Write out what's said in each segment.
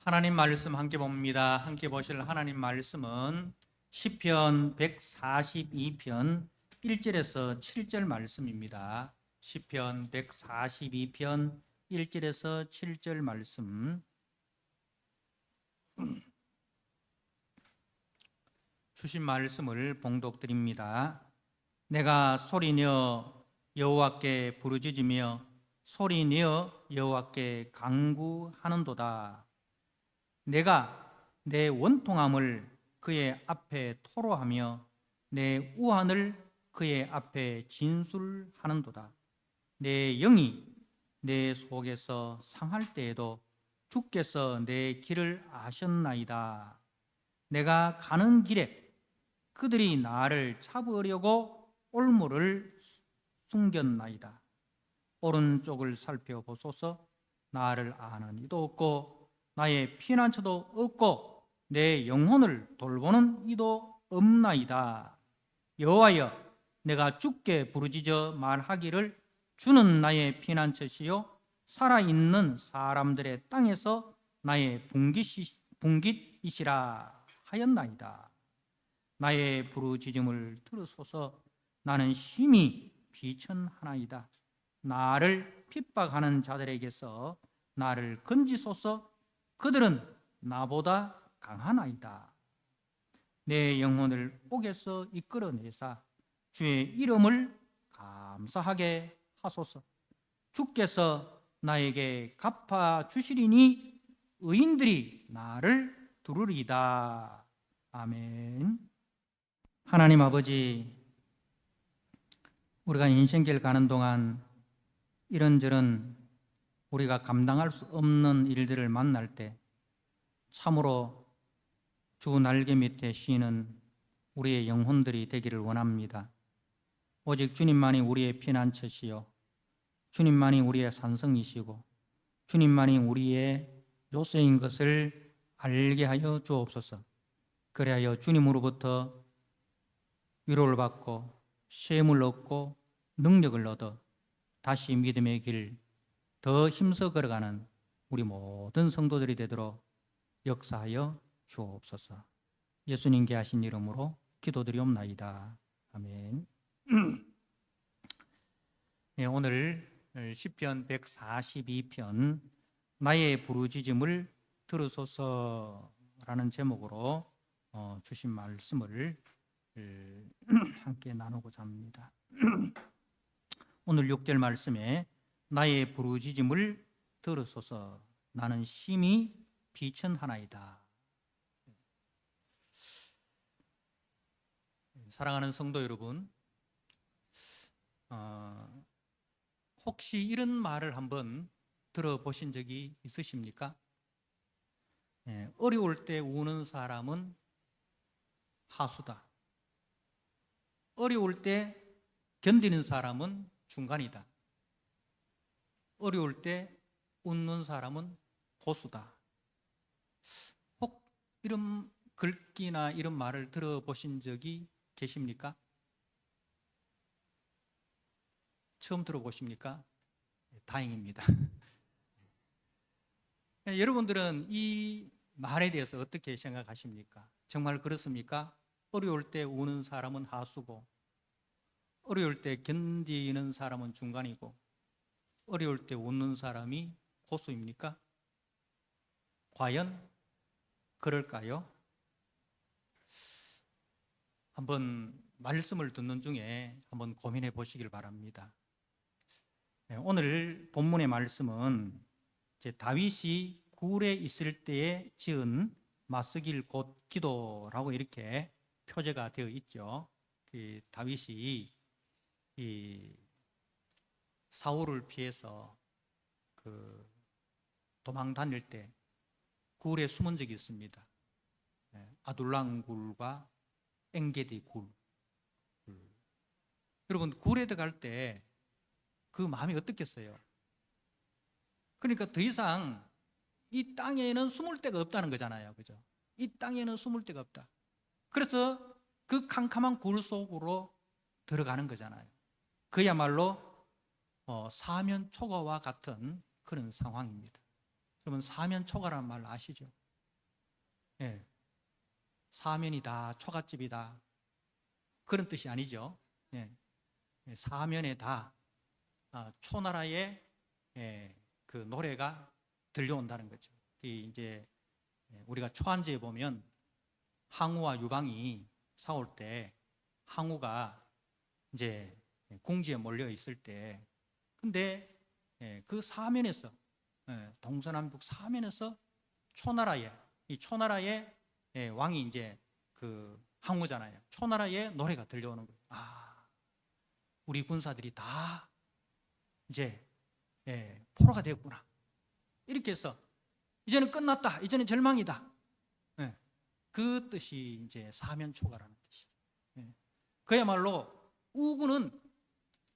하나님 말씀 함께 봅니다. 함께 보실 하나님 말씀은 시편 142편 1절에서 7절 말씀입니다. 시편 142편 1절에서 7절 말씀. 주신 말씀을 봉독드립니다. 내가 소리내어 여호와께 부르짖으며 소리내어 여호와께 간구하는도다. 내가 내 원통함을 그의 앞에 토로하며 내 우한을 그의 앞에 진술하는도다. 내 영이 내 속에서 상할 때에도 주께서 내 길을 아셨나이다. 내가 가는 길에 그들이 나를 잡으려고 올무를 숨겼나이다. 오른쪽을 살펴보소서. 나를 아는 이도 없고 나의 피난처도 없고 내 영혼을 돌보는 이도 없나이다. 여호와여, 내가 주께 부르짖어 말하기를 주는 나의 피난처시요 살아있는 사람들의 땅에서 나의 분깃이시라 하였나이다. 나의 부르짖음을 들으소서. 나는 심히 비천하나이다. 나를 핍박하는 자들에게서 나를 건지소서. 그들은 나보다 강하나이다. 내 영혼을 옥에서 이끌어내사 주의 이름을 감사하게 하소서. 주께서 나에게 갚아 주시리니 의인들이 나를 두르리이다. 아멘. 하나님 아버지, 우리가 인생길 가는 동안 이런저런 우리가 감당할 수 없는 일들을 만날 때 참으로 주 날개 밑에 쉬는 우리의 영혼들이 되기를 원합니다. 오직 주님만이 우리의 피난처시요 주님만이 우리의 산성이시고 주님만이 우리의 요새인 것을 알게 하여 주옵소서. 그리하여 주님으로부터 위로를 받고 쉼을 얻고 능력을 얻어 다시 믿음의 길 더 힘써 걸어가는 우리 모든 성도들이 되도록 역사하여 주옵소서. 예수님께 하신 이름으로 기도드리옵나이다. 아멘. 네, 오늘 시편 142편 나의 부르짖음을 들으소서라는 제목으로 주신 말씀을 함께 나누고자 합니다. 오늘 6절 말씀에 나의 부르짖음을 들으소서. 나는 심히 비천하나이다. 사랑하는 성도 여러분, 혹시 이런 말을 한번 들어보신 적이 있으십니까? 어려울 때 우는 사람은 하수다. 어려울 때 견디는 사람은 중간이다. 어려울 때 웃는 사람은 고수다. 혹 이런 글귀나 이런 말을 들어보신 적이 계십니까? 처음 들어보십니까? 다행입니다. 여러분들은 이 말에 대해서 어떻게 생각하십니까? 정말 그렇습니까? 어려울 때 우는 사람은 하수고 어려울 때 견디는 사람은 중간이고 어려울 때 웃는 사람이 고수입니까? 과연 그럴까요? 한번 말씀을 듣는 중에 한번 고민해 보시길 바랍니다. 오늘 본문의 말씀은 다윗이 굴에 있을 때에 지은 맞서길 곧 기도라고 이렇게 표제가 되어 있죠. 다윗이 사울을 피해서 도망 다닐 때 굴에 숨은 적이 있습니다. 아둘람 굴과 엔게디 굴. 여러분, 굴에 들어갈 때 그 마음이 어떻겠어요? 그러니까 더 이상 이 땅에는 숨을 데가 없다는 거잖아요. 그죠? 이 땅에는 숨을 데가 없다. 그래서 그 캄캄한 굴 속으로 들어가는 거잖아요. 그야말로 사면 초가와 같은 그런 상황입니다. 여러분 사면초가라는 말 아시죠? 예. 사면이다, 초가집이다 그런 뜻이 아니죠. 예. 사면에 다 초나라의 그 노래가 들려온다는 거죠. 이제 우리가 초한지에 보면 항우와 유방이 싸울 때 항우가 이제 궁지에 몰려 있을 때 근데 그 사면에서 동서남북 사면에서 이 초나라의 왕이 이제 그 항우잖아요. 초나라의 노래가 들려오는 거예요. 우리 군사들이 다 이제 포로가 되었구나. 이렇게 해서 이제는 끝났다. 이제는 절망이다. 그 뜻이 이제 사면초가라는 뜻이죠. 그야말로 우군은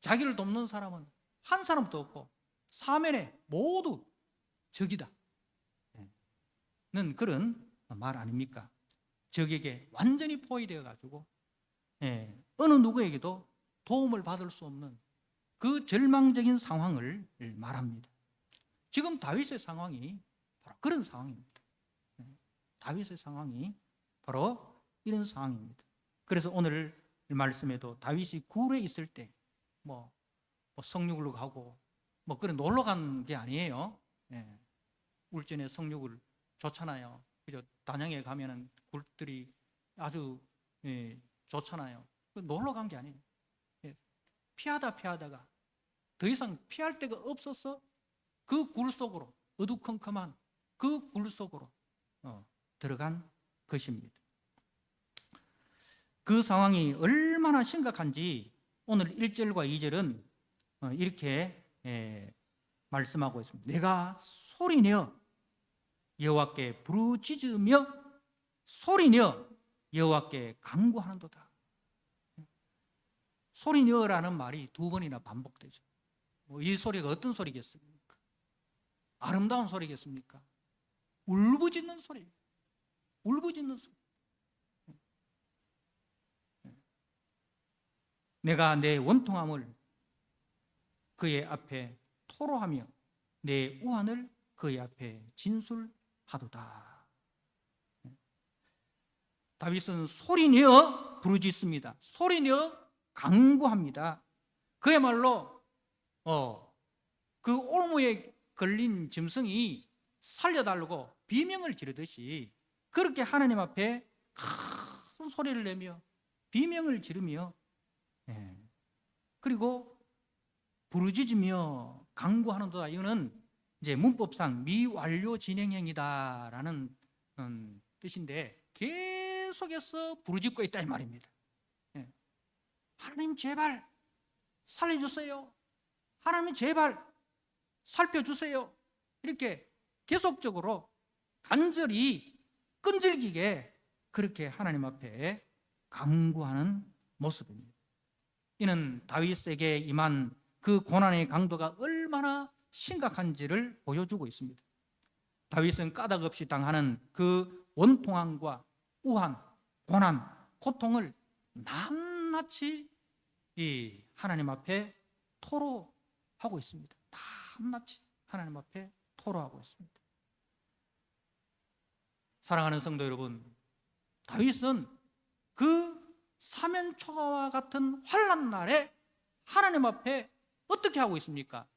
자기를 돕는 사람은 한 사람도 없고 사면에 모두 적이다. 는 그런 말 아닙니까? 적에게 완전히 포위되어 가지고 어느 누구에게도 도움을 받을 수 없는 그 절망적인 상황을 말합니다. 지금 다윗의 상황이 바로 그런 상황입니다. 다윗의 상황이 바로 이런 상황입니다. 그래서 오늘 말씀에도 다윗이 굴에 있을 때 뭐 성육을 가고 뭐 그런 놀러 간 게 아니에요. 울진에 성육을 좋잖아요. 그죠? 단양에 가면은 굴들이 아주 좋잖아요. 놀러 간 게 아니에요. 피하다가 더 이상 피할 데가 없어서 그 굴 속으로 어두컴컴한 그 굴 속으로 들어간 것입니다. 그 상황이 얼마나 심각한지 오늘 1절과 2절은 이렇게 말씀하고 있습니다. 내가 소리내어 여호와께 부르짖으며 소리내어 여호와께 간구하는도다. 소리내어라는 말이 두 번이나 반복되죠. 이 소리가 어떤 소리겠습니까? 아름다운 소리겠습니까? 울부짖는 소리. 울부짖는 소리. 내가 내 원통함을 그의 앞에 토로하며 내 우환을 그의 앞에 진술하도다. 다윗은 소리내어 부르짖습니다. 소리내어 간구합니다. 그야말로 그 올무에 걸린 짐승이 살려달라고 비명을 지르듯이 그렇게 하나님 앞에 큰 소리를 내며 비명을 지르며 그리고 부르짖으며 간구하는도다. 이거는 이제 문법상 미완료 진행형이다라는 뜻인데 계속해서 부르짖고 있다 이 말입니다. 하나님 제발 살려주세요. 하나님 제발 살펴주세요. 이렇게 계속적으로 간절히 끈질기게 그렇게 하나님 앞에 간구하는 모습입니다. 이는 다윗에게 임한 그 고난의 강도가 얼마나 심각한지를 보여주고 있습니다. 다윗은 까닭 없이 당하는 그 원통함과 우한, 고난, 고통을 낱낱이 이 하나님 앞에 토로하고 있습니다. 낱낱이 하나님 앞에 토로하고 있습니다. 사랑하는 성도 여러분, 다윗은 그 사면초가와 같은 환난 날에 하나님 앞에 어떻게 하고 있습니까?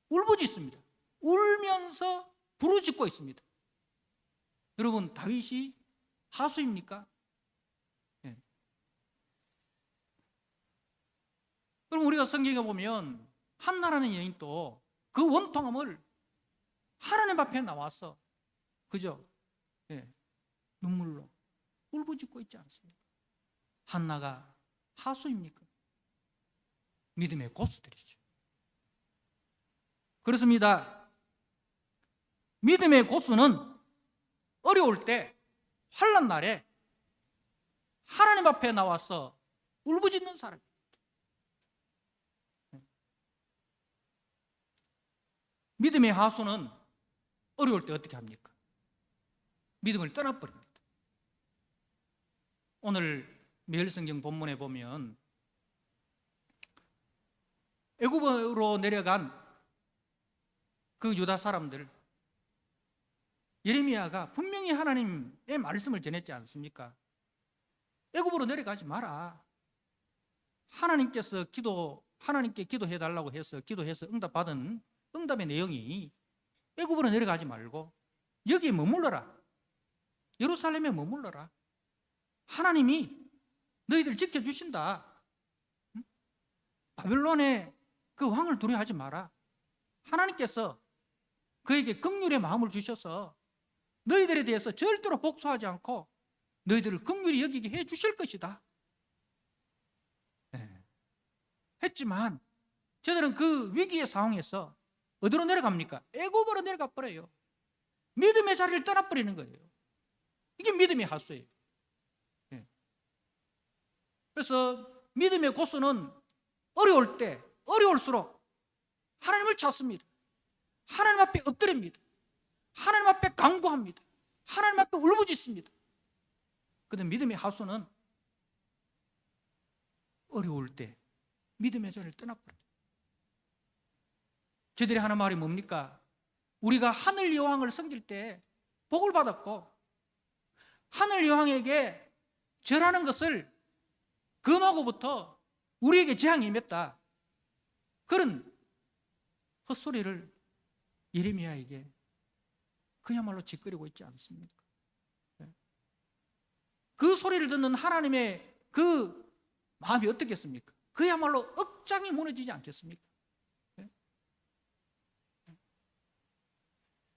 울부짖습니다. 울면서 부르짖고 있습니다. 여러분, 다윗이 하수입니까? 그럼 우리가 성경에 보면 한나라는 여인도 그 원통함을 하나님 앞에 나와서 그죠? 눈물로 울부짖고 있지 않습니까? 한나가 하수입니까? 믿음의 고수들이죠. 그렇습니다. 믿음의 고수는 어려울 때 환난 날에 하나님 앞에 나와서 울부짖는 사람입니다. 믿음의 하수는 어려울 때 어떻게 합니까? 믿음을 떠나버립니다. 오늘 매일 성경 본문에 보면 애굽으로 내려간 그 유다 사람들 예레미야가 분명히 하나님의 말씀을 전했지 않습니까? 애굽으로 내려가지 마라. 하나님께 기도해달라고 해서 기도해서 응답받은 응답의 내용이 애굽으로 내려가지 말고 여기에 머물러라. 예루살렘에 머물러라. 하나님이 너희들 지켜주신다. 바벨론의 그 왕을 두려워하지 마라. 하나님께서 그에게 긍휼의 마음을 주셔서 너희들에 대해서 절대로 복수하지 않고 너희들을 긍휼히 여기게 해 주실 것이다. 네. 했지만 저들은 그 위기의 상황에서 어디로 내려갑니까? 애굽으로 내려가 버려요. 믿음의 자리를 떠나버리는 거예요. 이게 믿음의 하수예요. 네. 그래서 믿음의 고수는 어려울 때 어려울수록 하나님을 찾습니다. 하나님 앞에 엎드립니다. 하나님 앞에 간구합니다. 하나님 앞에 울부짖습니다. 그런데 믿음의 하수는 어려울 때 믿음의 자리를 떠나버려요. 저들이 하는 말이 뭡니까? 우리가 하늘 여왕을 섬길 때 복을 받았고 하늘 여왕에게 절하는 것을 금하고부터 우리에게 재앙이 임했다. 그런 헛소리를 예레미야에게 그야말로 짓거리고 있지 않습니까? 그 소리를 듣는 하나님의 그 마음이 어떻겠습니까? 그야말로 억장이 무너지지 않겠습니까?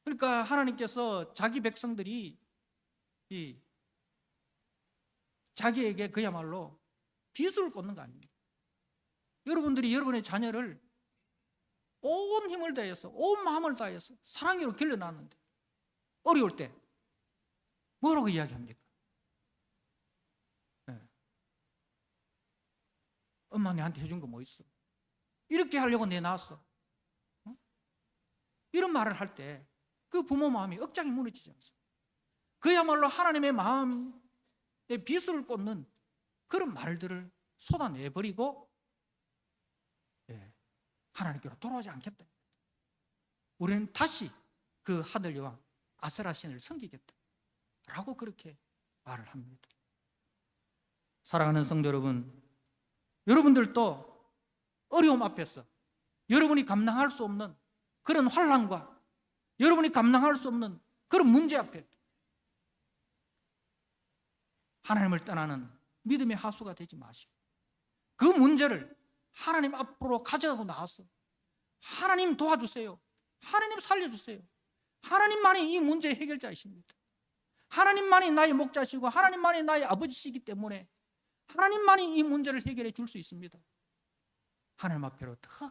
그러니까 하나님께서 자기 백성들이 자기에게 그야말로 비수를 꽂는 거 아닙니까? 여러분들이 여러분의 자녀를 온 힘을 다해서 온 마음을 다해서 사랑으로 길러놨는데 어려울 때 뭐라고 이야기합니까? 네. 엄마 내한테 해준 거 뭐 있어? 이렇게 하려고 내 낳았어. 어? 이런 말을 할 때 그 부모 마음이 억장이 무너지지 않습니까? 그야말로 하나님의 마음에 비수를 꽂는 그런 말들을 쏟아내버리고 하나님께로 돌아오지 않겠다. 우리는 다시 그 하늘 여왕 아세라 신을 섬기겠다 라고 그렇게 말을 합니다. 사랑하는 성도 여러분, 여러분들도 어려움 앞에서 여러분이 감당할 수 없는 그런 환난과 여러분이 감당할 수 없는 그런 문제 앞에 하나님을 떠나는 믿음의 하수가 되지 마시고 그 문제를 하나님 앞으로 가져가고 나와서 하나님 도와주세요. 하나님 살려주세요. 하나님만이 이 문제의 해결자이십니다. 하나님만이 나의 목자시고 하나님만이 나의 아버지시기 때문에 하나님만이 이 문제를 해결해 줄 수 있습니다. 하나님 앞으로 더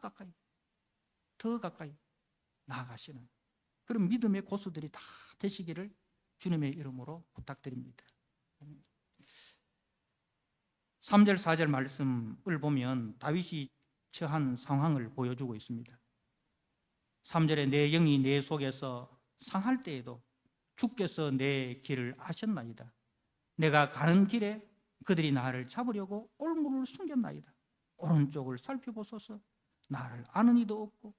가까이 나아가시는 그런 믿음의 고수들이 다 되시기를 주님의 이름으로 부탁드립니다. 3절 4절 말씀을 보면 다윗이 처한 상황을 보여주고 있습니다. 3절에 내 영이 내 속에서 상할 때에도 주께서 내 길을 아셨나이다. 내가 가는 길에 그들이 나를 잡으려고 올무를 숨겼나이다. 오른쪽을 살펴보소서. 나를 아는 이도 없고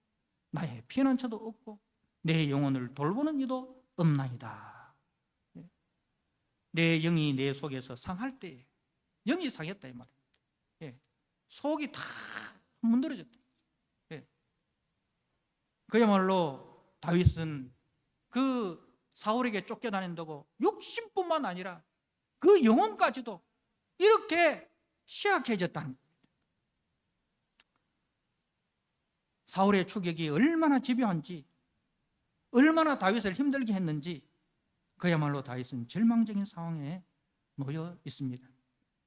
나의 피난처도 없고 내 영혼을 돌보는 이도 없나이다. 내 영이 내 속에서 상할 때에 영이 상했다 이 말입니다. 속이 다 문드러졌다. 그야말로 다윗은 그 사울에게 쫓겨다닌다고 육신뿐만 아니라 그 영혼까지도 이렇게 취약해졌다는 겁니다. 사울의 추격이 얼마나 집요한지 얼마나 다윗을 힘들게 했는지 그야말로 다윗은 절망적인 상황에 놓여 있습니다.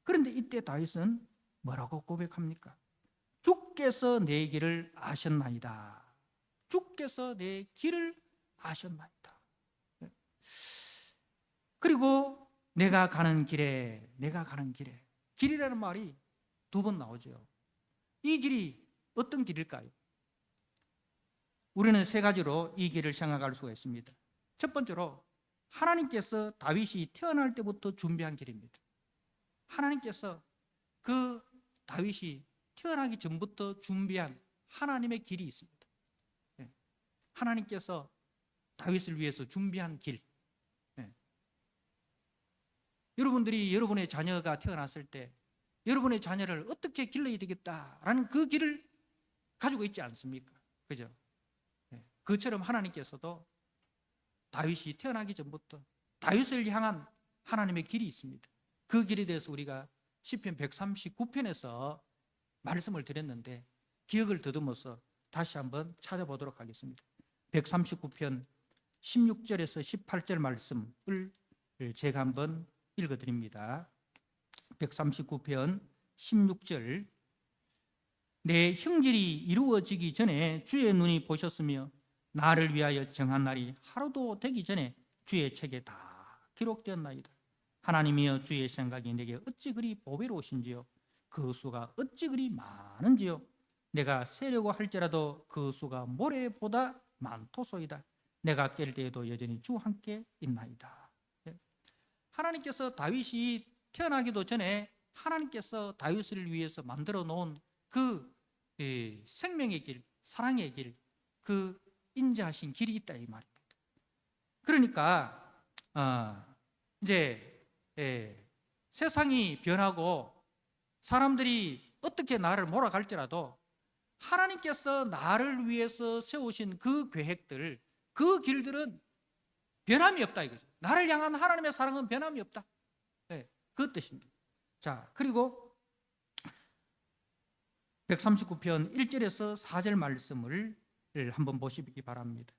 그런데 이때 다윗은 뭐라고 고백합니까? 주께서 내 길을 아셨나이다. 주께서 내 길을 아셨나이다. 그리고 내가 가는 길에 길이라는 말이 2번 나오죠. 이 길이 어떤 길일까요? 우리는 3가지로 이 길을 생각할 수가 있습니다. 첫 번째로 하나님께서 다윗이 태어날 때부터 준비한 길입니다. 하나님께서 그 다윗이 태어나기 전부터 준비한 하나님의 길이 있습니다. 하나님께서 다윗을 위해서 준비한 길, 여러분들이 여러분의 자녀가 태어났을 때 여러분의 자녀를 어떻게 길러야 되겠다라는 그 길을 가지고 있지 않습니까? 그죠? 그처럼 하나님께서도 다윗이 태어나기 전부터 다윗을 향한 하나님의 길이 있습니다. 그 길에 대해서 우리가 시편 139편에서 말씀을 드렸는데 기억을 더듬어서 다시 한번 찾아보도록 하겠습니다. 139편 16절에서 18절 말씀을 제가 한번 읽어드립니다. 139편 16절 내 형질이 이루어지기 전에 주의 눈이 보셨으며 나를 위하여 정한 날이 하루도 되기 전에 주의 책에 다 기록되었나이다. 하나님이여 주의 생각이 내게 어찌 그리 보배로우신지요 그 수가 어찌 그리 많은지요 내가 세려고 할지라도 그 수가 모래보다 많도소이다. 내가 깰 때에도 여전히 주와 함께 있나이다. 하나님께서 다윗이 태어나기도 전에 하나님께서 다윗을 위해서 만들어 놓은 그 생명의 길, 사랑의 길, 그 인자하신 길이 있다 이 말입니다. 그러니까 이제 세상이 변하고 사람들이 어떻게 나를 몰아갈지라도 하나님께서 나를 위해서 세우신 그 계획들, 그 길들은 변함이 없다 이거죠. 나를 향한 하나님의 사랑은 변함이 없다. 그 뜻입니다. 자, 그리고 139편 1절에서 4절 말씀을 한번 보시기 바랍니다.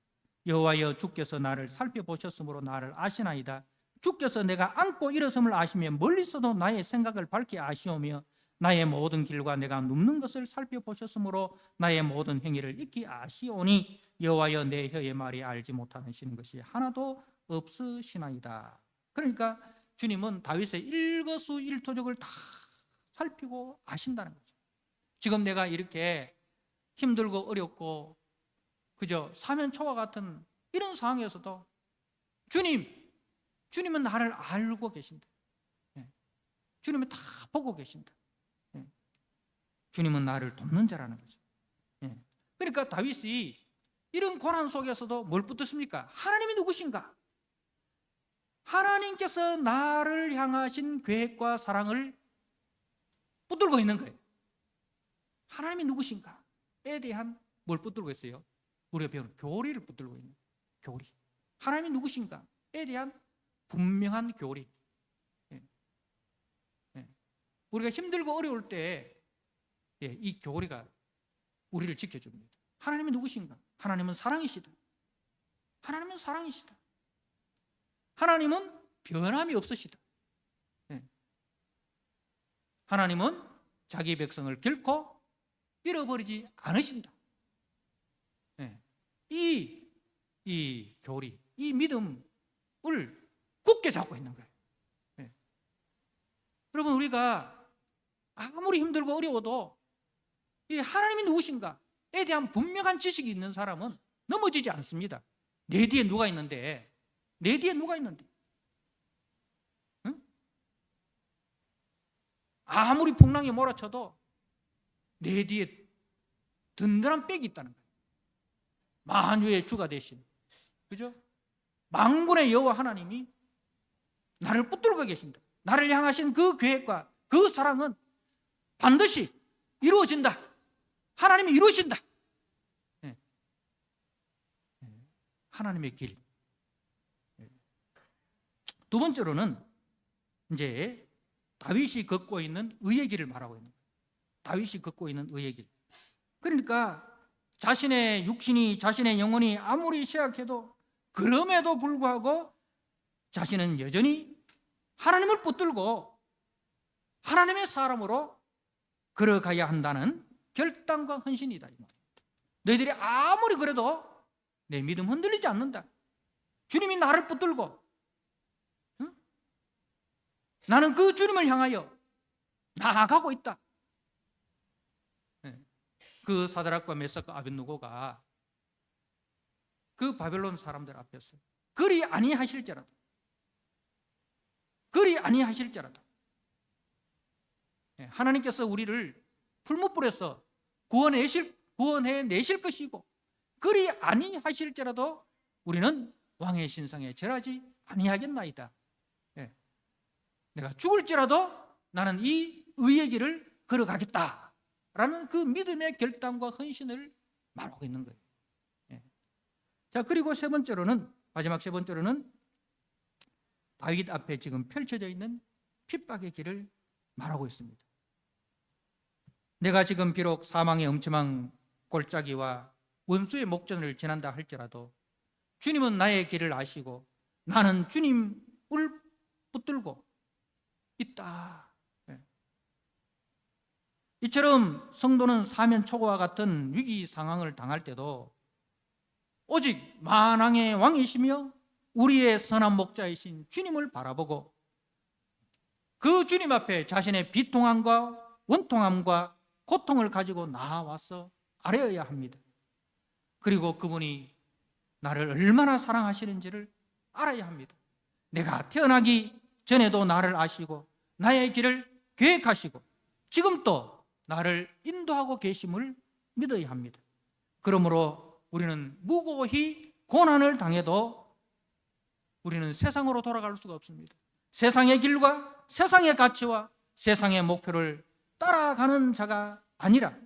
여호와여 주께서 나를 살펴보셨으므로 나를 아시나이다. 주께서 내가 앉고 일어섬을 아시며 멀리서도 나의 생각을 밝히 아시오며 나의 모든 길과 내가 눕는 것을 살펴보셨으므로 나의 모든 행위를 익히 아시오니 여호와여 내 혀의 말이 알지 못하시는 것이 하나도 없으시나이다. 그러니까 주님은 다윗의 일거수일투족을 다 살피고 아신다는 거죠. 지금 내가 이렇게 힘들고 어렵고 그저 사면초와 같은 이런 상황에서도 주님은 나를 알고 계신다. 주님은 다 보고 계신다. 주님은 나를 돕는 자라는 거죠. 그러니까 다윗이 이런 고난 속에서도 뭘 붙듭니까? 하나님이 누구신가? 하나님께서 나를 향하신 계획과 사랑을 붙들고 있는 거예요. 하나님이 누구신가에 대한 뭘 붙들고 있어요? 우리가 배우는 교리를 붙들고 있는 교리. 하나님이 누구신가에 대한 분명한 교리. 우리가 힘들고 어려울 때 이 교리가 우리를 지켜줍니다. 하나님이 누구신가? 하나님은 사랑이시다. 하나님은 사랑이시다. 하나님은 변함이 없으시다. 하나님은 자기 백성을 결코 잃어버리지 않으신다. 이 교리, 이 믿음을 굳게 잡고 있는 거예요. 여러분, 우리가 아무리 힘들고 어려워도 이 하나님이 누구신가에 대한 분명한 지식이 있는 사람은 넘어지지 않습니다. 내 뒤에 누가 있는데? 내 뒤에 누가 있는데? 응? 아무리 풍랑이 몰아쳐도 내 뒤에 든든한 백이 있다는 거예요. 만유의 주가 되신, 그죠? 만군의 여호와 하나님이 나를 붙들고 계신다. 나를 향하신 그 계획과 그 사랑은 반드시 이루어진다. 하나님이 이루신다. 하나님의 길. 두 번째로는 이제 다윗이 걷고 있는 의의 길을 말하고 있는 거예요. 다윗이 걷고 있는 의의 길. 그러니까 자신의 육신이, 자신의 영혼이 아무리 쇠약해도 그럼에도 불구하고 자신은 여전히 하나님을 붙들고 하나님의 사람으로 걸어가야 한다는 결단과 헌신이다. 너희들이 아무리 그래도 내 믿음 흔들리지 않는다. 주님이 나를 붙들고 나는 그 주님을 향하여 나아가고 있다. 그 사드락과 메삭과 아벳느고가 그 바벨론 사람들 앞에서 그리 아니하실지라도 하나님께서 우리를 풀무불에서 구원해내실 것이고 그리 아니하실지라도 우리는 왕의 신상에 절하지 아니하겠나이다. 내가 죽을지라도 나는 이 의의 길을 걸어가겠다라는 그 믿음의 결단과 헌신을 말하고 있는 거예요. 자, 그리고 세 번째로는, 마지막 세 번째로는 다윗 앞에 지금 펼쳐져 있는 핍박의 길을 말하고 있습니다. 내가 지금 비록 사망의 음침한 골짜기와 원수의 목전을 지난다 할지라도 주님은 나의 길을 아시고 나는 주님을 붙들고 있다. 이처럼 성도는 사면초가와 같은 위기 상황을 당할 때도 오직 만왕의 왕이시며 우리의 선한 목자이신 주님을 바라보고 그 주님 앞에 자신의 비통함과 원통함과 고통을 가지고 나와서 아뢰어야 합니다. 그리고 그분이 나를 얼마나 사랑하시는지를 알아야 합니다. 내가 태어나기 전에도 나를 아시고 나의 길을 계획하시고 지금 또 나를 인도하고 계심을 믿어야 합니다. 그러므로 우리는 무고히 고난을 당해도 우리는 세상으로 돌아갈 수가 없습니다. 세상의 길과 세상의 가치와 세상의 목표를 따라가는 자가 아니라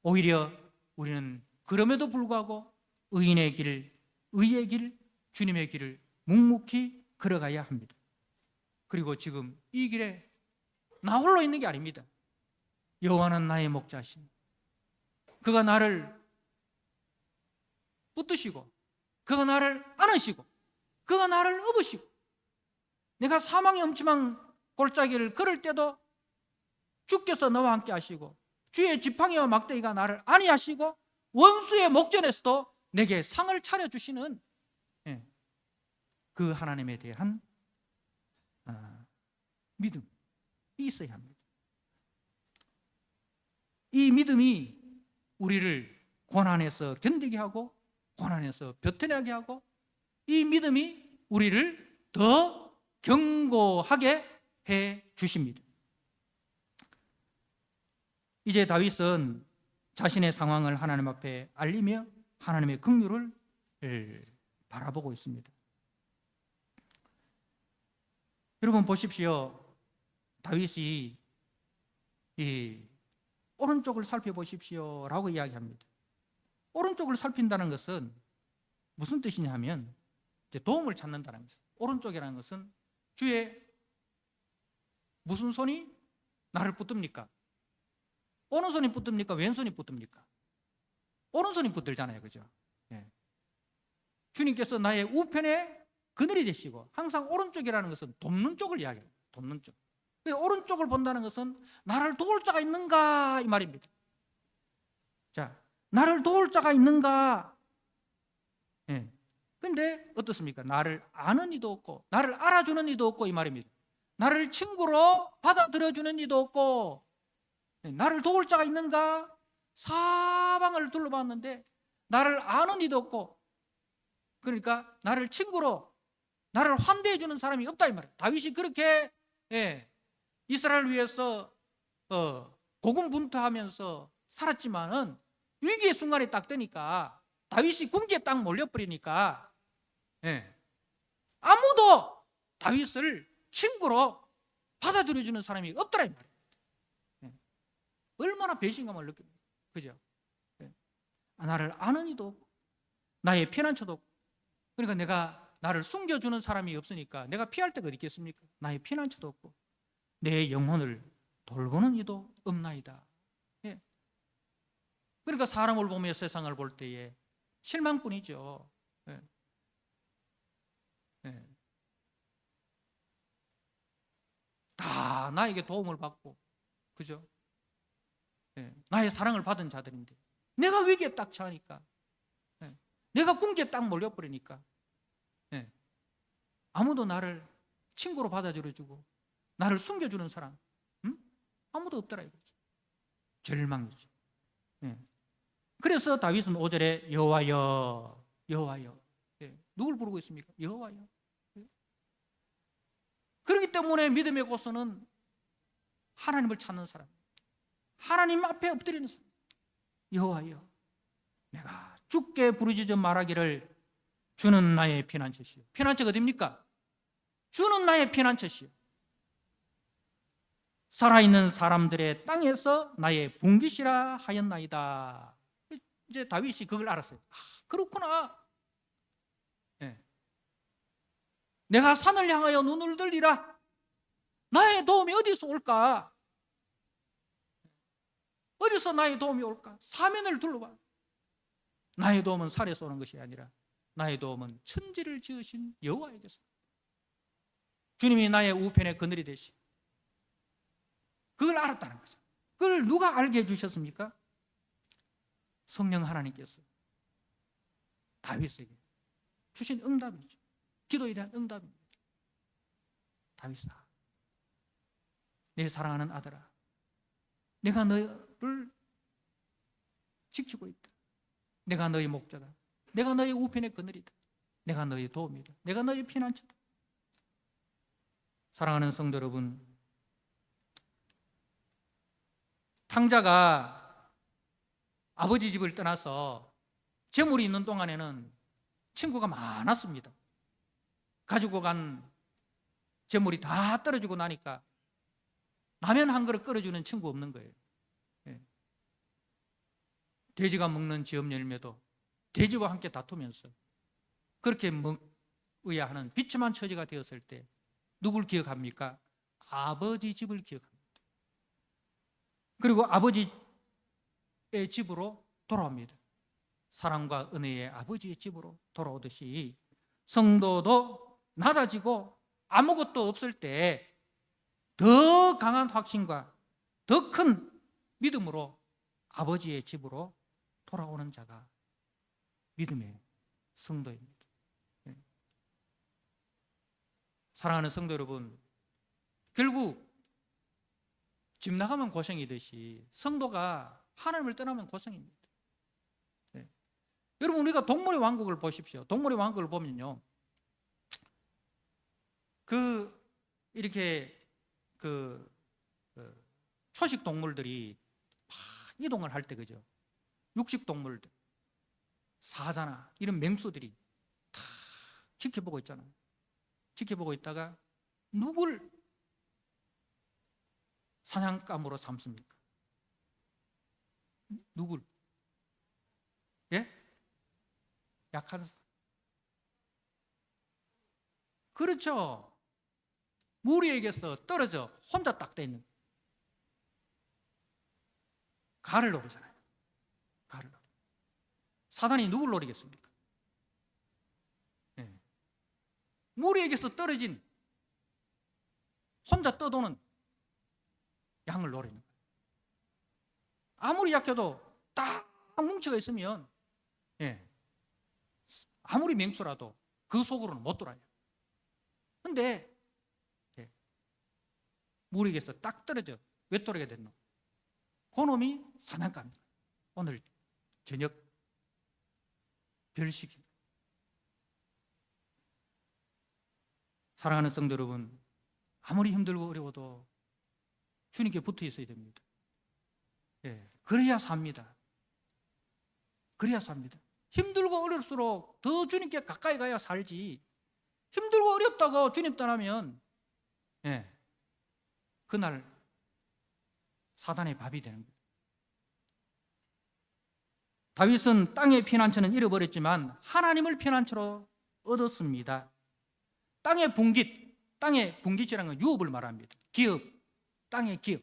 오히려 우리는 그럼에도 불구하고 의인의 길, 의의 길, 주님의 길을 묵묵히 걸어가야 합니다. 그리고 지금 이 길에 나 홀로 있는 게 아닙니다. 여호와는 나의 목자시니 그가 나를 붙드시고 그가 나를 안으시고 그가 나를 업으시고 내가 사망의 음침한 골짜기를 걸을 때도 주께서 나와 함께 하시고 주의 지팡이와 막대기가 나를 안위하시고 원수의 목전에서도 내게 상을 차려주시는 그 하나님에 대한 믿음이 있어야 합니다. 이 믿음이 우리를 고난에서 견디게 하고 고난에서 버텨내게 하고 이 믿음이 우리를 더 견고하게 해 주십니다. 이제 다윗은 자신의 상황을 하나님 앞에 알리며 하나님의 긍휼을 바라보고 있습니다. 여러분 보십시오. 다윗이 이 오른쪽을 살펴보십시오 라고 이야기합니다. 오른쪽을 살핀다는 것은 무슨 뜻이냐 하면 도움을 찾는다는 것입니다. 오른쪽이라는 것은 주의 무슨 손이 나를 붙듭니까? 오른손이 붙듭니까? 왼손이 붙듭니까? 오른손이 붙들잖아요. 그죠? 예. 주님께서 나의 우편에 그늘이 되시고 항상 오른쪽이라는 것은 돕는 쪽을 이야기해요. 돕는 쪽. 오른쪽을 본다는 것은 나를 도울 자가 있는가 이 말입니다. 자, 나를 도울 자가 있는가. 예. 근데 어떻습니까? 나를 아는 이도 없고 나를 알아주는 이도 없고 이 말입니다. 나를 친구로 받아들여주는 이도 없고 나를 도울 자가 있는가? 사방을 둘러봤는데 나를 아는 이도 없고 그러니까 나를 친구로 나를 환대해 주는 사람이 없다 이 말이에요. 다윗이 그렇게 이스라엘을 위해서 고군분투하면서 살았지만은 위기의 순간이 딱 되니까 다윗이 궁지에 딱 몰려버리니까 아무도 다윗을 친구로 받아들여주는 사람이 없더라 이 말이에요. 얼마나 배신감을 느낍니까? 그죠? 나를 아는 이도 없고 나의 피난처도 없고 그러니까 내가 나를 숨겨주는 사람이 없으니까 내가 피할 데가 어디 있겠습니까? 나의 피난처도 없고 내 영혼을 돌보는 이도 없나이다. 그러니까 사람을 보며 세상을 볼 때에 실망뿐이죠. 다 나에게 도움을 받고 그죠? 나의 사랑을 받은 자들인데 내가 위기에 딱 처하니까 내가 궁지에 딱 몰려버리니까 아무도 나를 친구로 받아들여주고 나를 숨겨주는 사람 아무도 없더라 이거죠. 절망이죠. 그래서 다윗은 5절에 여호와여 여호와여 누굴 부르고 있습니까? 여호와여. 그렇기 때문에 믿음의 고수는 하나님을 찾는 사람, 하나님 앞에 엎드리는 사람. 여호와여 내가 주께 부르짖어 말하기를 주는 나의 피난처시오. 피난처가 어디입니까? 주는 나의 피난처시오. 살아있는 사람들의 땅에서 나의 분깃이라 하였나이다. 이제 다윗이 그걸 알았어요. 그렇구나. 네. 내가 산을 향하여 눈을 들리라. 나의 도움이 어디서 올까? 어디서 나의 도움이 올까? 사면을 둘러봐. 나의 도움은 살에서 오는 것이 아니라 나의 도움은 천지를 지으신 여호와에게서. 주님이 나의 우편의 그늘이 되시. 그걸 알았다는 거죠. 그걸 누가 알게 해주셨습니까? 성령 하나님께서 다윗에게 주신 응답이죠. 기도에 대한 응답입니다. 다윗아, 내 사랑하는 아들아, 내가 너를 지키고 있다. 내가 너의 목자다. 내가 너의 우편의 그늘이다. 내가 너의 도움이다. 내가 너의 피난처다. 사랑하는 성도 여러분, 탕자가 아버지 집을 떠나서 재물이 있는 동안에는 친구가 많았습니다. 가지고 간 재물이 다 떨어지고 나니까 라면 한 그릇 끓여주는 친구 없는 거예요. 돼지가 먹는 지업 열매도 돼지와 함께 다투면서 그렇게 먹어야 하는 비참한 처지가 되었을 때 누굴 기억합니까? 아버지 집을 기억합니다. 그리고 아버지의 집으로 돌아옵니다. 사랑과 은혜의 아버지의 집으로 돌아오듯이 성도도 낮아지고 아무것도 없을 때 더 강한 확신과 더 큰 믿음으로 아버지의 집으로 돌아오는 자가 믿음의 성도입니다. 사랑하는 성도 여러분, 결국 집 나가면 고생이듯이 성도가 하나님을 떠나면 고생입니다. 여러분, 우리가 동물의 왕국을 보십시오. 동물의 왕국을 보면요, 이렇게 초식 동물들이 막 이동을 할 때, 그죠? 육식 동물들, 사자나 이런 맹수들이 다 지켜보고 있잖아요. 지켜보고 있다가 누굴 사냥감으로 삼습니까? 누굴? 예? 약한 사람. 그렇죠. 무리에게서 떨어져 혼자 딱 돼 있는 가를 노리잖아요. 가를 노리. 사단이 누굴 노리겠습니까? 네. 무리에게서 떨어진 혼자 떠도는 양을 노리는 거예요. 아무리 약해도 딱 뭉쳐가 있으면, 예, 아무리 맹수라도 그 속으로는 못 돌아요. 근데 무리에게서 딱 떨어져 외톨이가 됐노. 그놈이 사냥감입니다. 오늘 저녁 별식입니다. 사랑하는 성도 여러분, 아무리 힘들고 어려워도 주님께 붙어 있어야 됩니다. 그래야 삽니다. 그래야 삽니다. 힘들고 어려울수록 더 주님께 가까이 가야 살지. 힘들고 어렵다고 주님 떠나면 그날 사단의 밥이 되는 거예요. 다윗은 땅의 피난처는 잃어버렸지만 하나님을 피난처로 얻었습니다. 땅의 분깃이라는 건 유업을 말합니다. 기업, 땅의 기업.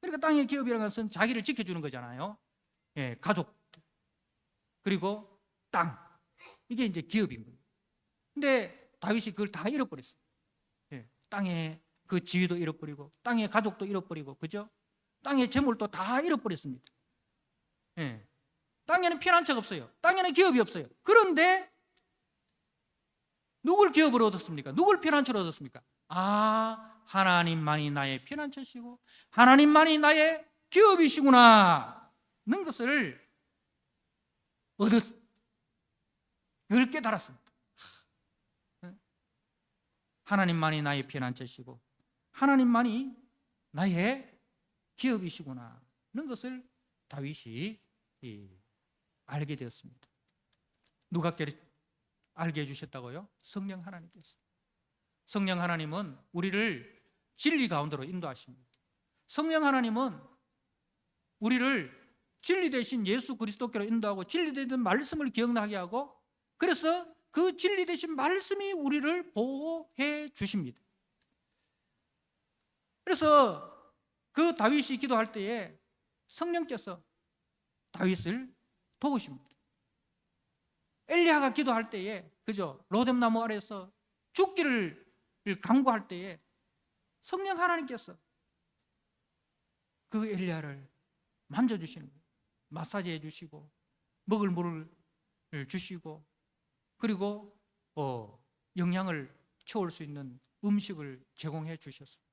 그러니까 땅의 기업이라는 것은 자기를 지켜주는 거잖아요. 가족, 그리고 땅, 이게 이제 기업인 거예요. 근데 다윗이 그걸 다 잃어버렸어요. 땅의 그 지위도 잃어버리고 땅의 가족도 잃어버리고, 그죠? 땅의 재물도 다 잃어버렸습니다. 땅에는 피난처가 없어요. 땅에는 기업이 없어요. 그런데 누굴 기업으로 얻었습니까? 누굴 피난처로 얻었습니까? 하나님만이 나의 피난처시고 하나님만이 나의 기업이시구나 는 것을 그걸 깨달았습니다. 하나님만이 나의 피난처시고 하나님만이 나의 기업이시구나 는 것을 다윗이 알게 되었습니다. 누가 알게 해주셨다고요? 성령 하나님께서. 성령 하나님은 우리를 진리 가운데로 인도하십니다. 성령 하나님은 우리를 진리 대신 예수 그리스도께로 인도하고 진리 대신 말씀을 기억나게 하고, 그래서 그 진리 대신 말씀이 우리를 보호해 주십니다. 그래서 그 다윗이 기도할 때에 성령께서 다윗을 도우십니다. 엘리야가 기도할 때에, 그죠? 로뎀나무 아래에서 죽기를 간구할 때에 성령 하나님께서 그 엘리야를 만져주시는 거예요. 마사지해 주시고 먹을 물을 주시고, 그리고 영양을 채울 수 있는 음식을 제공해 주셨어요.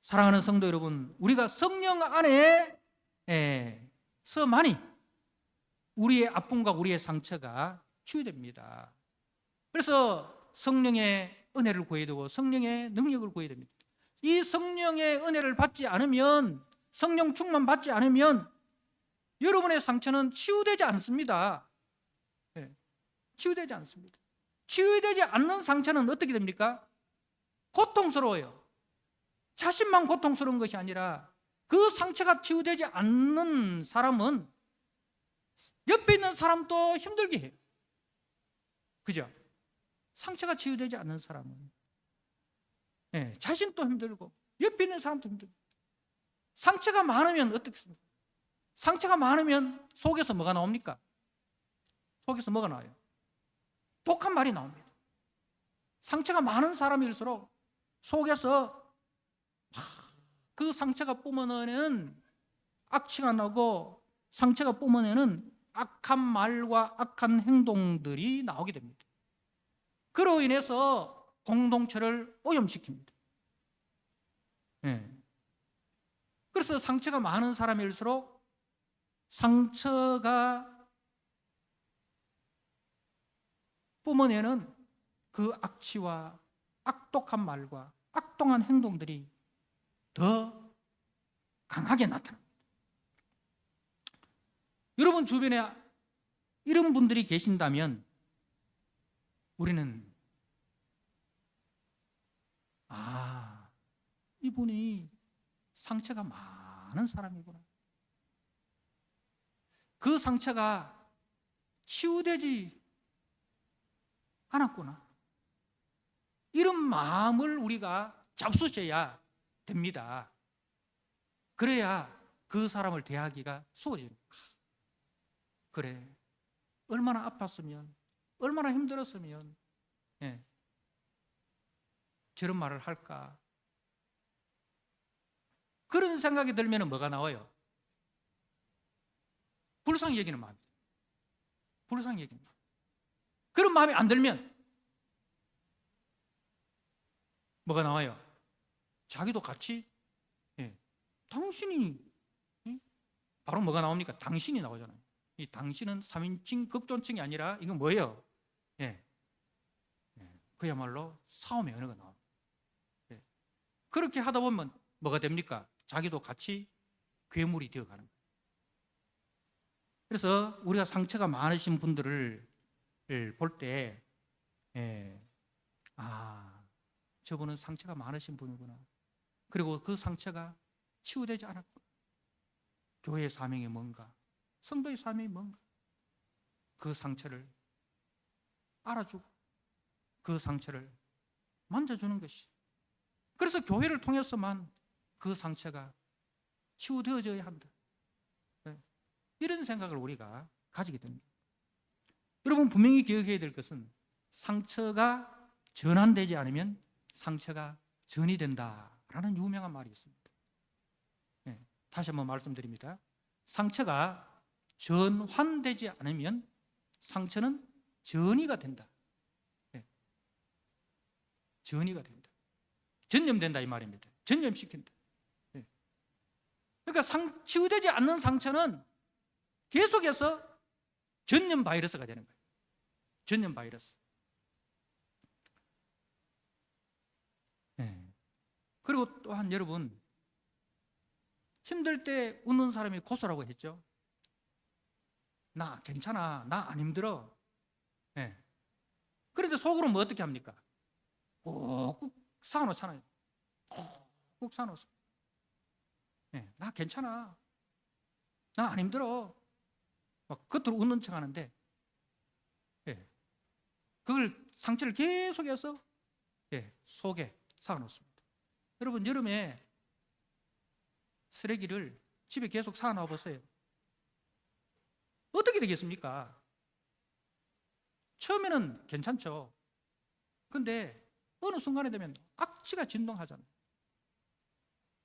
사랑하는 성도 여러분, 우리가 성령 안에서만이 우리의 아픔과 우리의 상처가 치유됩니다. 그래서 성령의 은혜를 구해야 되고 성령의 능력을 구해야 됩니다. 이 성령의 은혜를 받지 않으면, 성령 충만 받지 않으면 여러분의 상처는 치유되지 않습니다. 치유되지 않습니다. 치유되지 않는 상처는 어떻게 됩니까? 고통스러워요. 자신만 고통스러운 것이 아니라 그 상처가 치유되지 않는 사람은 옆에 있는 사람도 힘들게 해요. 그죠? 상처가 치유되지 않는 사람은 자신도 힘들고 옆에 있는 사람도 힘들고. 상처가 많으면 어떻겠습니까? 상처가 많으면 속에서 뭐가 나옵니까? 속에서 뭐가 나와요? 독한 말이 나옵니다. 상처가 많은 사람일수록 속에서 그 상처가 뿜어내는 악취가 나고, 상처가 뿜어내는 악한 말과 악한 행동들이 나오게 됩니다. 그로 인해서 공동체를 오염시킵니다. 그래서 상처가 많은 사람일수록 상처가 뿜어내는 그 악취와 악독한 말과 악독한 행동들이 더 강하게 나타납니다. 여러분 주변에 이런 분들이 계신다면 우리는 이분이 상처가 많은 사람이구나, 그 상처가 치유되지 않았구나, 이런 마음을 우리가 잡수셔야 됩니다. 그래야 그 사람을 대하기가 수월해집니다. 그래, 얼마나 아팠으면, 얼마나 힘들었으면 저런 말을 할까. 그런 생각이 들면 뭐가 나와요? 불쌍히 여기는 마음이죠. 불쌍히 여기는 마음. 그런 마음이 안 들면 뭐가 나와요? 자기도 같이 당신이, 바로 뭐가 나옵니까? 당신이 나오잖아요. 이 당신은 3인칭 극존칭이 아니라 이건 뭐예요? 그야말로 싸움의 언어가 나옵니다. 그렇게 하다 보면 뭐가 됩니까? 자기도 같이 괴물이 되어가는 거예요. 그래서 우리가 상처가 많으신 분들을 볼 때 저분은 상처가 많으신 분이구나, 그리고 그 상처가 치유되지 않았구나, 교회의 사명이 뭔가, 성도의 사명이 뭔가, 그 상처를 알아주고 그 상처를 만져주는 것이, 그래서 교회를 통해서만 그 상처가 치유되어져야 한다, 이런 생각을 우리가 가지게 됩니다. 여러분 분명히 기억해야 될 것은, 상처가 전환되지 않으면 상처가 전이 된다라는 유명한 말이 있습니다. 다시 한번 말씀드립니다. 상처가 전환되지 않으면 상처는 전이가 된다. 전이가 된다. 전염된다 이 말입니다. 전염시킨다. 그러니까 치유되지 않는 상처는 계속해서 전염 바이러스가 되는 거예요. 전염 바이러스. 그리고 또한 여러분, 힘들 때 웃는 사람이 고소라고 했죠. 나 괜찮아, 나 안 힘들어. 그런데 속으로 뭐 어떻게 합니까? 꾹꾹 쌓아놓잖아요. 꾹 사놓습니다. 예, 나 괜찮아. 나 안 힘들어. 막 겉으로 웃는 척 하는데, 예, 그걸 상처를 계속해서 속에 쌓아놓습니다. 여러분, 여름에 쓰레기를 집에 계속 쌓아놔 보세요. 어떻게 되겠습니까? 처음에는 괜찮죠. 근데 어느 순간에 되면 악취가 진동하잖아요.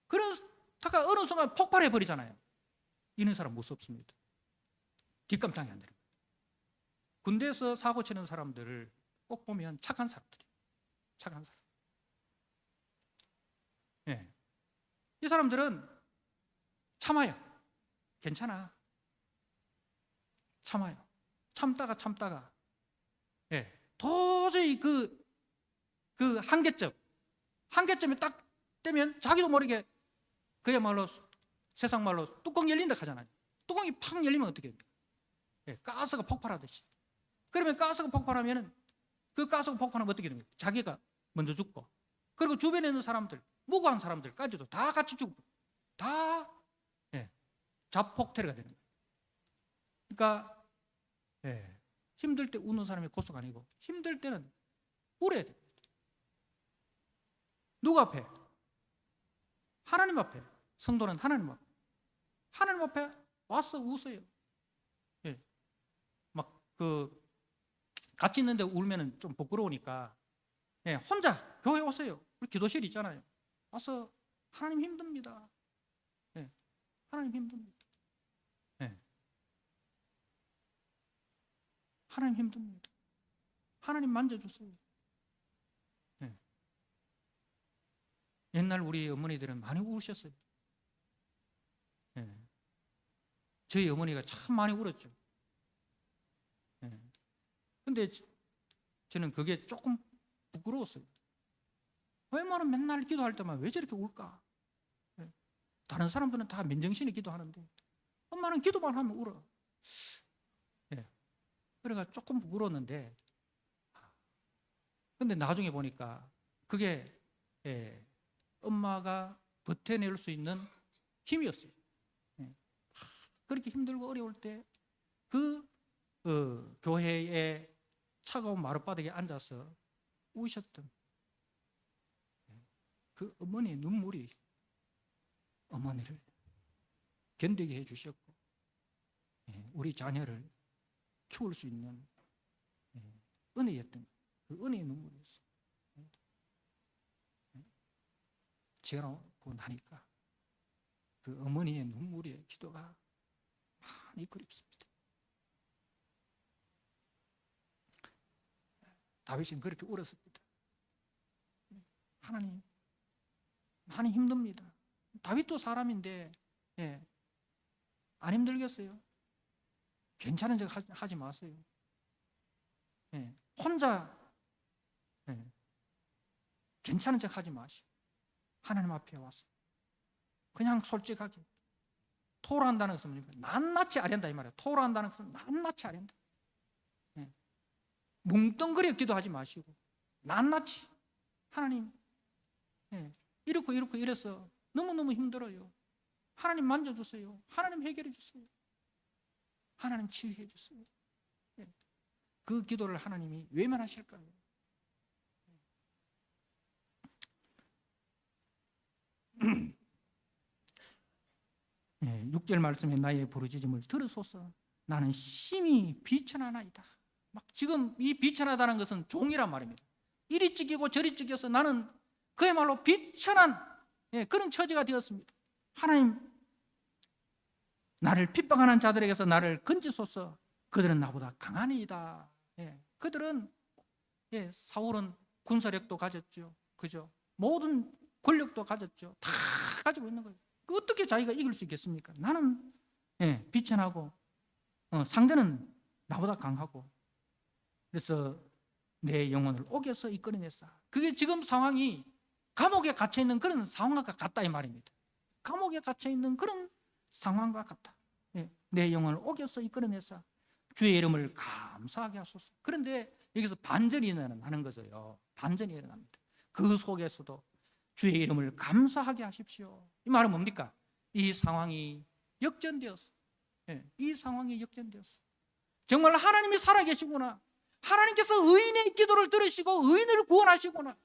그러다가 어느 순간 폭발해 버리잖아요. 이런 사람 무섭습니다. 뒷감당이 안 되는 거예요. 군대에서 사고 치는 사람들을 꼭 보면 착한 사람들이에요. 착한 사람. 예. 이 사람들은 참아요. 괜찮아. 참아요. 참다가 도저히 그 한계점에 딱 되면 자기도 모르게 그야말로 세상 말로 뚜껑 열린다 하잖아요. 뚜껑이 팍 열리면 어떻게 됩니까? 가스가 폭발하듯이. 그러면 가스가 폭발하면 그 가스가 폭발하면 어떻게 됩니까? 자기가 먼저 죽고, 그리고 주변에 있는 사람들, 무고한 사람들까지도 다 같이 죽고, 다 자폭태가 되는 거예요. 그러니까 힘들 때 우는 사람이 고수가 아니고, 힘들 때는 울어야 됩니다. 누구 앞에? 하나님 앞에. 성도는 하나님 앞에. 하나님 앞에 와서 웃어요. 같이 있는데 울면 좀 부끄러우니까 혼자 교회 오세요. 우리 기도실 있잖아요. 와서 하나님 힘듭니다. 하나님 힘듭니다. 하나님 힘듭니다. 하나님 만져주세요. 옛날 우리 어머니들은 많이 우셨어요. 저희 어머니가 참 많이 울었죠. 근데 저는 그게 조금 부끄러웠어요. 엄마는 맨날 기도할 때만 왜 저렇게 울까? 다른 사람들은 다 맨정신에 기도하는데 엄마는 기도만 하면 울어. 그래가 조금 부끄러웠는데, 근데 나중에 보니까 그게 엄마가 버텨낼 수 있는 힘이었어요. 그렇게 힘들고 어려울 때 교회의 차가운 마룻바닥에 앉아서 우셨던 그 어머니의 눈물이 어머니를 견디게 해주셨고, 우리 자녀를 키울 수 있는 은혜였던 그 은혜의 눈물이었어요. 지나고 나니까 그 어머니의 눈물의 기도가 많이 그립습니다. 다윗은 그렇게 울었습니다. 하나님, 많이 힘듭니다. 다윗도 사람인데 안 힘들겠어요? 괜찮은 척 하지 마세요. 혼자 괜찮은 척 하지 마시고 하나님 앞에 와서 그냥 솔직하게 토로한다는 것은 뭡니까? 낱낱이 아련다 이 말이에요. 토로한다는 것은 낱낱이 아련다. 뭉뚱그려 기도하지 마시고 낱낱이 하나님, 이렇고 이래서 너무너무 힘들어요. 하나님 만져주세요. 하나님 해결해 주세요. 하나님 치유해 주세요. 그 기도를 하나님이 외면하실까요? 6절 말씀에 나의 부르짖음을 들으소서. 나는 심히 비천하나이다. 막 지금 이 비천하다는 것은 종이란 말입니다. 이리 찢기고 저리 찢겨서 나는 그야말로 비천한 그런 처지가 되었습니다. 하나님, 나를 핍박하는 자들에게서 나를 건지소서. 그들은 나보다 강하니이다. 그들은 사울은 군사력도 가졌죠. 그죠? 모든 권력도 가졌죠. 다 가지고 있는 거예요. 어떻게 자기가 이길 수 있겠습니까? 나는 비천하고 상대는 나보다 강하고, 그래서 내 영혼을 옥에서 이끌어냈어. 그게 지금 상황이 감옥에 갇혀 있는 그런 상황과 같다 이 말입니다. 감옥에 갇혀 있는 그런 상황과 같다. 내 영혼을 옥에서 이끌어냈어. 주의 이름을 감사하게 하소서. 그런데 여기서 반전이 일어나는 거죠. 반전이 일어납니다. 그 속에서도 주의 이름을 감사하게 하십시오. 이 말은 뭡니까? 이 상황이 역전되었어. 이 상황이 역전되었어. 정말 하나님이 살아계시구나. 하나님께서 의인의 기도를 들으시고 의인을 구원하시구나.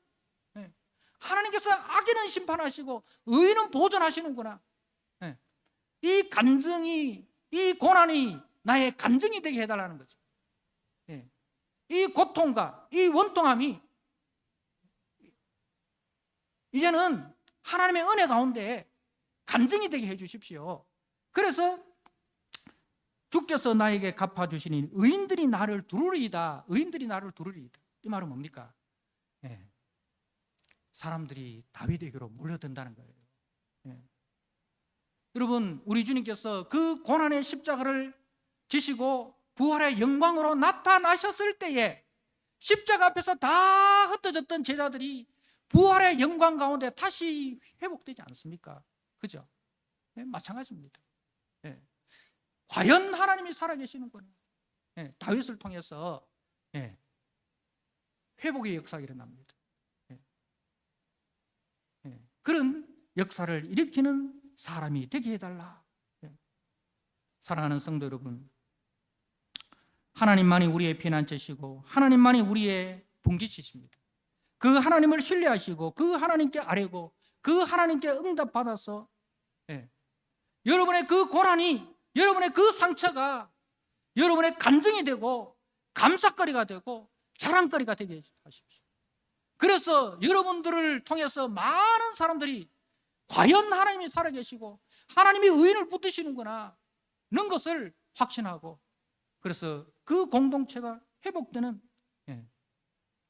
하나님께서 악인은 심판하시고 의인은 보존하시는구나. 이 간증이, 이 고난이 나의 간증이 되게 해달라는 거죠. 이 고통과 이 원통함이 이제는 하나님의 은혜 가운데 간증이 되게 해주십시오. 그래서 주께서 나에게 갚아주시니 의인들이 나를 두루리이다. 의인들이 나를 두루리이다. 이 말은 뭡니까? 사람들이 다윗에게로 몰려든다는 거예요. 여러분, 우리 주님께서 그 고난의 십자가를 지시고 부활의 영광으로 나타나셨을 때에 십자가 앞에서 다 흩어졌던 제자들이 부활의 영광 가운데 다시 회복되지 않습니까? 그죠? 마찬가지입니다. 과연 하나님이 살아계시는구나. 다윗을 통해서 회복의 역사가 일어납니다. 그런 역사를 일으키는 사람이 되게 해달라. 사랑하는 성도 여러분, 하나님만이 우리의 피난처시고 하나님만이 우리의 분기치십니다. 그 하나님을 신뢰하시고 그 하나님께 아뢰고 그 하나님께 응답받아서 여러분의 그 고난이, 여러분의 그 상처가 여러분의 간증이 되고 감사거리가 되고 자랑거리가 되게 하십시오. 그래서 여러분들을 통해서 많은 사람들이 과연 하나님이 살아계시고 하나님이 의인을 붙드시는구나 는 것을 확신하고, 그래서 그 공동체가 회복되는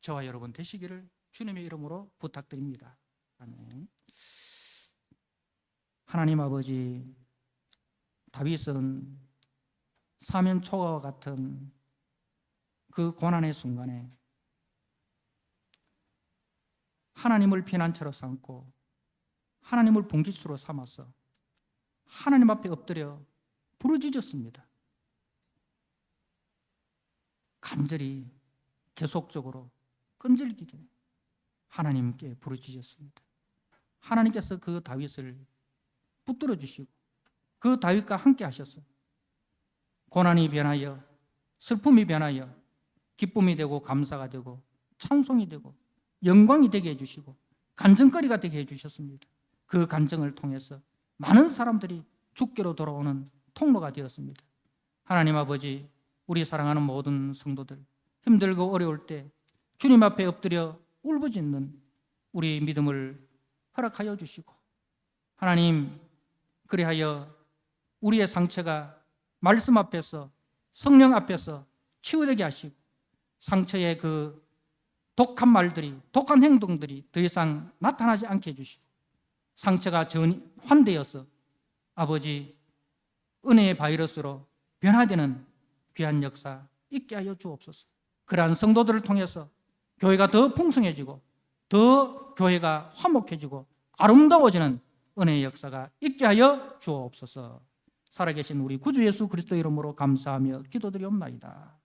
저와 여러분 되시기를 주님의 이름으로 부탁드립니다. 아멘. 하나님 아버지, 다윗은 사면초가와 같은 그 고난의 순간에 하나님을 피난처로 삼고 하나님을 분기수로 삼아서 하나님 앞에 엎드려 부르짖었습니다. 간절히 계속적으로 끈질기게 하나님께 부르짖었습니다. 하나님께서 그 다윗을 붙들어 주시고 그 다윗과 함께 하셔서 고난이 변하여 슬픔이 변하여 기쁨이 되고 감사가 되고 찬송이 되고 영광이 되게 해주시고 간증거리가 되게 해주셨습니다. 그 간증을 통해서 많은 사람들이 주께로 돌아오는 통로가 되었습니다. 하나님 아버지, 우리 사랑하는 모든 성도들, 힘들고 어려울 때 주님 앞에 엎드려 울부짖는 우리 믿음을 허락하여 주시고, 하나님, 그리하여 우리의 상처가 말씀 앞에서 성령 앞에서 치유되게 하시고 상처의 그 독한 말들이, 독한 행동들이 더 이상 나타나지 않게 해주시고 상처가 환되어서 아버지 은혜의 바이러스로 변화되는 귀한 역사 있게 하여 주옵소서. 그러한 성도들을 통해서 교회가 더 풍성해지고 더 교회가 화목해지고 아름다워지는 은혜의 역사가 있게 하여 주옵소서. 살아계신 우리 구주 예수 그리스도 이름으로 감사하며 기도드리옵나이다.